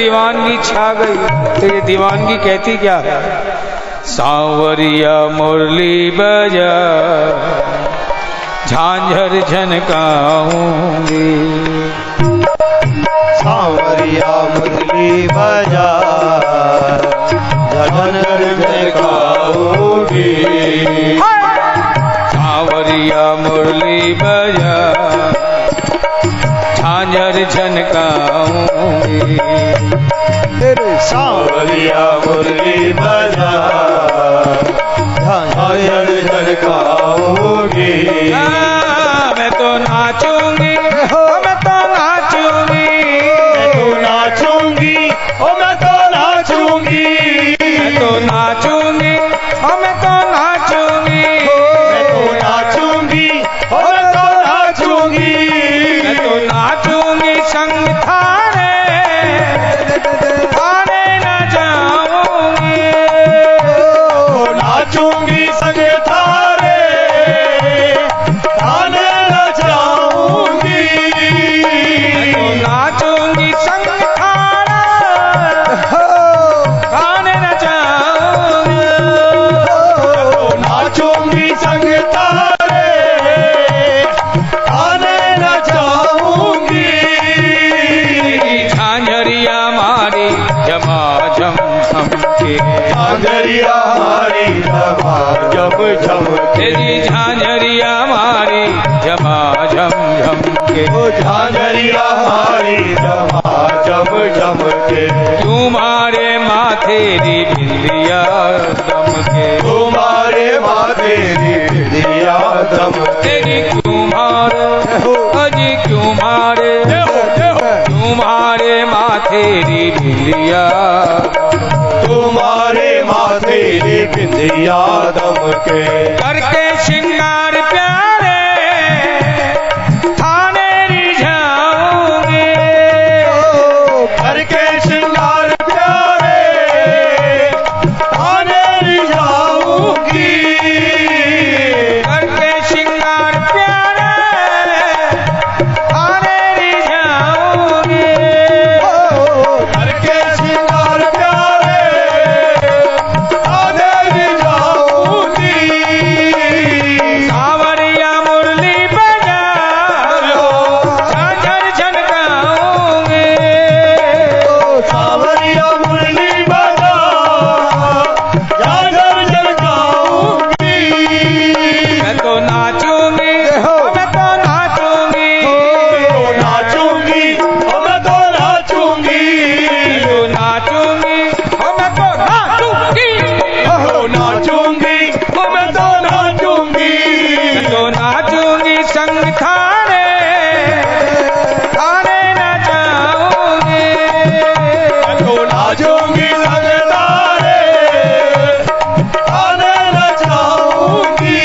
दीवानगी छा गई। तो ये दीवानगी कहती क्या? सांवरिया मुरली बजा झांझर झनकाऊंगी। सांवरिया मुरली बजा झांझर झनकाऊंगी। सांवरिया मुरली बजा झांझर झनकाऊंगी। सांवरिया मुरली बजा झांझर झनकाऊंगी। मैं तो नाचूंगी, मैं तो नाचूंगी, मैं तो नाचूंगी, ओ मैं तो नाचूंगी, मैं तो नाचूंगी, मैं तो नाचूंगी, मैं तो नाचूंगी, ओ मैं तो नाचूंगी, मैं तो नाचूंगी संग थारे थाने न जाऊंगी। नाचूंगी संग थारे थाने न जाऊंगी। मैं तो नाचूंगी संग थारा थाने न जाऊंगी। नाचूंगी संग तारे थाने न जाऊंगी। झांझरिया मारी झमाझम झमके, झांझरिया हमारी झमाझम झमके। तेरी झांझरिया मारी झमाझम झमके। ओ झांझरिया हमारी झमाझम झमके। तुम्हारे माथे री बिंदिया दमके, तुम्हारे माथे दिया दम। तेरी तुम्हारे अजी तुम्हारे तुम्हारे माथे री बिंदिया। तुम्हारे माथे बिंदिया दम के। करके श्रृंगार प्यारे थाने रिझाऊंगे। करके श्रृंगार प्यारे थाने रिझाऊंगी। करके श्रृंगार प्यारे थाने रिझाऊंगे। करके श्रृंगार प्यारे थाने रिझाऊंगी। सांवरिया मुरली बजा झांझर झनकाऊंगे। सांवरिया मुरली बजा झांझर झनकाऊंगी। मैं तो नाचूंगी, मैं तो नाचूंगी, नाचूंगी, ओ मैं तो नाचूंगी, मैं तो नाचूंगी, मैं तो नाचूंगी, नाचूंगी, ओ मैं तो नाचूंगी, मैं तो नाचूंगी संग थाने थाने न जाऊंगी। मैं तो नाचूंगी संग तारे थाने न जाऊंगी।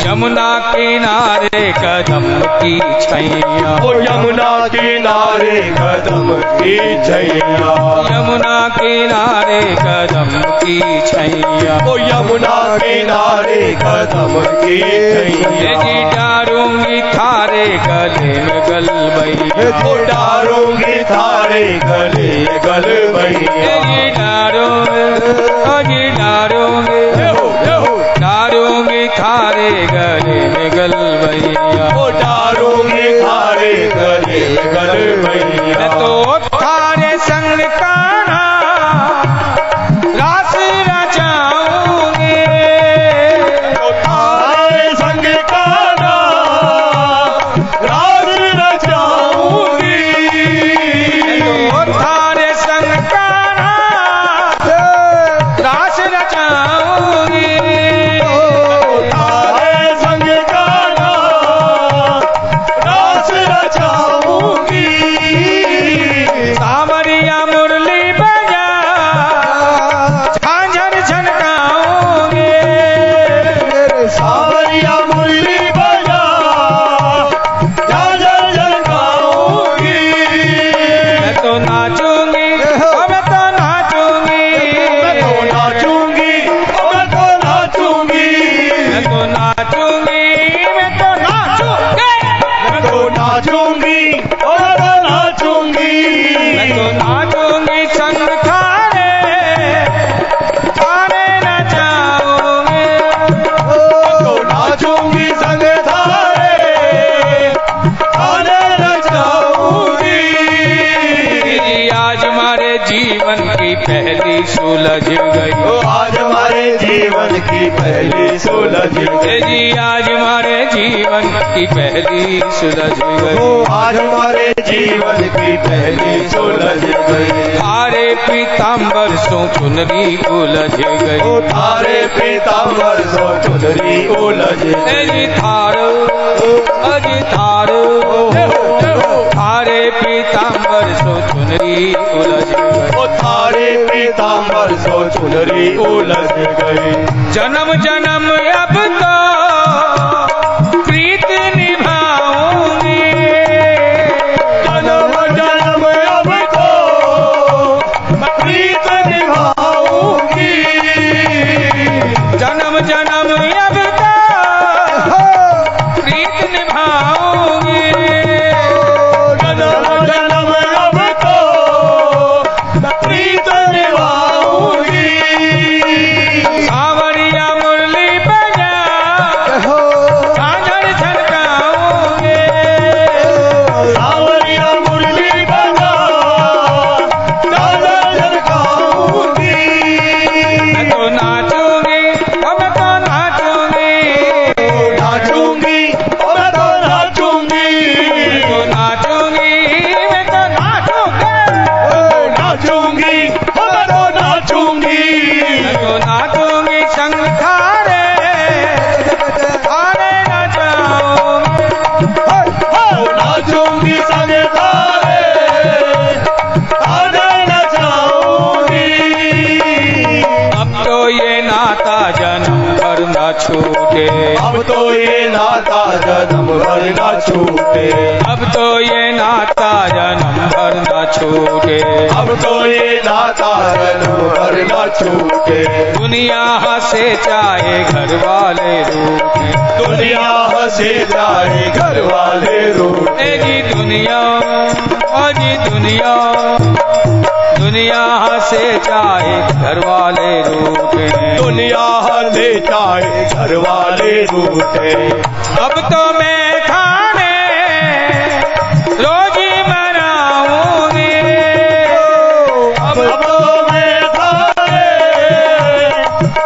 यमुना किनारे कदम की छैया, ओ यमुना किनारे कदम की छैया। यमुना किनारे कदम की छैया। ओ यमुना किनारे कदम की छैया। जी डारूंगी थारे गले में गलबैया। ओ डारूंगी थारे गले गल भैया। जी डारूंगी, जी डारूंगी, डारूंगी थारे गले में गलबैया। ओ डारूंगी थारे गले गल भैया। मैं तो थारे संग कान्हा रास रचाऊंगी। थारे संग कान्हा रास रचाऊंगी। थारे संग कान्हा रास रचाऊंगी। थारे संग कान्हा रास रचाऊंगी। की पहली सुलझ गई। आज हमारे जीवन की पहली सुलझ गई। जी आज हमारे जीवन की पहली सुलझ गई। आज हमारे जीवन की पहली सुलझ गई। थारे पीताम्बर सो चुनरी उलझ गई। थारे पीताम्बर सो चुनरी उलझ गई। जी थारो अजी थारो थारे पीताम्बर सो चुनरी उलझ गई। थारे पीताम्बर सो चुनरी उलझ गई। जन्म जन्म अब तो प्रीत निभाऊंगी। जन्म जन्म अब तो प्रीत निभाऊंगी। जन्म जन्म अब तो प्रीत निभाऊंगी। जन्म जन्म अब तो प्रीत निभाऊंगी। सावरिया मुरली बजा झांझर छनकाऊंगे। सावरिया मुरली बजा झांझर छनकाऊंगी। मैं तो नाचूंगी मैं तो नाचूंगी। नाचूंगी मैं तो नाचूंगी। मैं तो नाचूंगी मैं तो नाचूंगी। नाचूंगी मैं तो नाचूंगी। मैं तो नाचूंगी संग थारे थारे नाचाऊंगी। नाचूंगी संग तारे तारे नचाऊंगी। अब तो ये नाता जन्म भर न छूटे। अब तो ये नाता जन्म भर न छूटे। अब तो ये नाता जन्म भर न छूटे। अब तो ये नाता जन्म भर न छूटे। दुनिया हंसे चाहे घर वाले रूठे। दुनिया हंसे जाए घर वाले रूठे। जी दुनिया ओ जी दुनिया दुनिया हंसे चाहे घर वाले रूठे। दुनिया हंसे जाए घर वाले रूठे। अब तो मैं खाने रोज मनाऊंगी। अब तो मैं तारे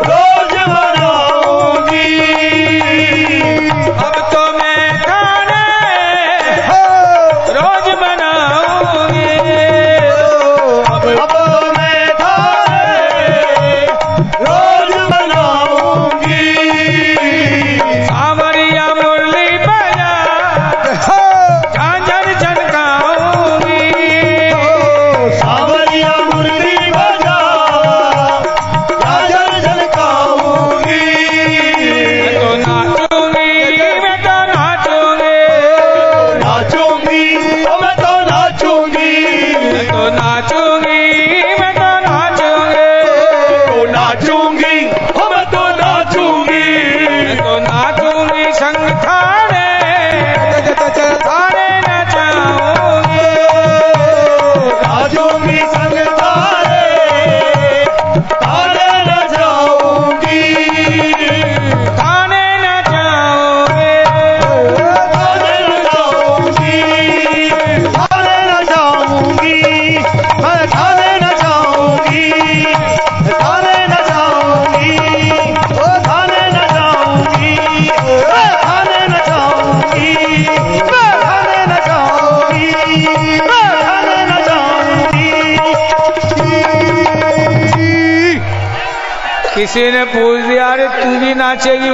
रोज मनाऊंगी। अब तो मैं खाने रोज मनाऊंगी। अब मैं तारे रोज मनाऊंगी। सावरिया मुरली बजा झांझर छनकाऊंगी। सावरिया मुरली बजा झांझर झनकाऊंगी। मैं तो नाचूंगी मैं तो नाचूंगी। नाचूंगी मैं तो नाचूंगी। मैं तो नाचूंगी मैं तो नाचूंगी। नाचूंगी मैं तो नाचूंगी। मैं तो नाचूंगी संग थारे थारे नचाऊंगी। नाचूंगी संग तारे तारे नचाऊंगी। थाने नचाऊंगी। तारे नचाऊंगी। तारे नचाऊंगी। मैं तारे नचाऊंगी। तारे नचाऊंगी। ओ तारे नचाऊंगी। मैं तारे नचाऊंगी। मैं तारे नचाऊंगी। मैं तारे नचाऊंगी। किसी ने पूछ दिया अरे तू भी नाचेगी।